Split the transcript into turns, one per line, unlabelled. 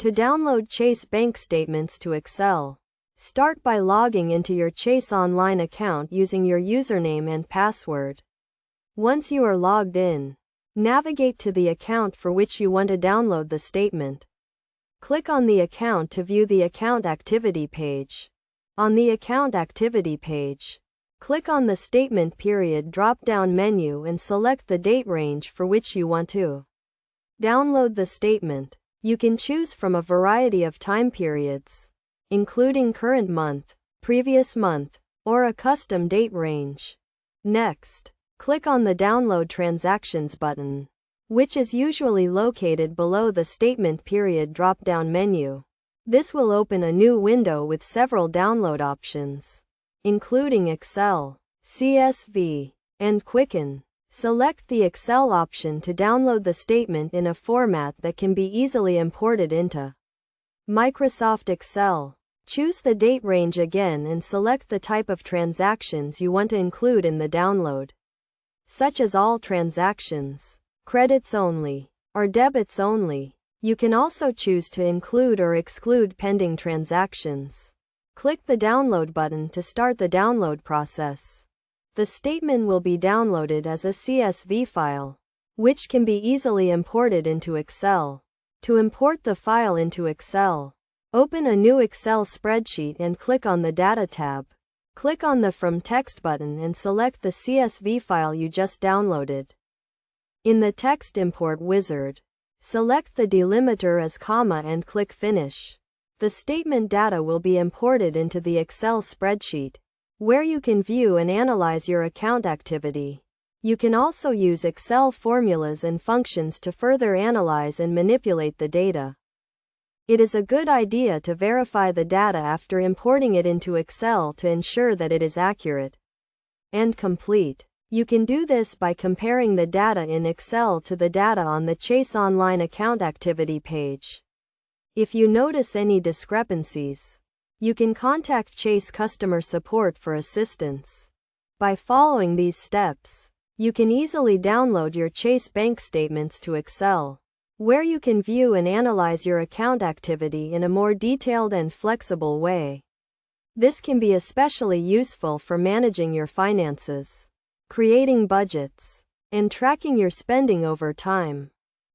To download Chase bank statements to Excel, start by logging into your Chase Online account using your username and password. Once you are logged in, navigate to the account for which you want to download the statement. Click on the account to view the account activity page. On the account activity page, click on the statement period drop-down menu and select the date range for which you want to download the statement. You can choose from a variety of time periods, including current month, previous month, or a custom date range. Next, click on the Download Transactions button, which is usually located below the Statement Period drop-down menu. This will open a new window with several download options, including Excel, CSV, and Quicken. Select the Excel option to download the statement in a format that can be easily imported into Microsoft Excel. Choose the date range again and select the type of transactions you want to include in the download, such as all transactions, credits only, or debits only. You can also choose to include or exclude pending transactions. Click the Download button to start the download process. The statement will be downloaded as a CSV file, which can be easily imported into Excel. To import the file into Excel, open a new Excel spreadsheet and click on the Data tab. Click on the From Text button and select the CSV file you just downloaded. In the Text Import wizard, select the delimiter as comma and click Finish. The statement data will be imported into the Excel spreadsheet, where you can view and analyze your account activity. You can also use Excel formulas and functions to further analyze and manipulate the data. It is a good idea to verify the data after importing it into Excel to ensure that it is accurate and complete. You can do this by comparing the data in Excel to the data on the Chase Online account activity page. If you notice any discrepancies, you can contact Chase customer support for assistance. By following these steps, you can easily download your Chase bank statements to Excel, where you can view and analyze your account activity in a more detailed and flexible way. This can be especially useful for managing your finances, creating budgets, and tracking your spending over time.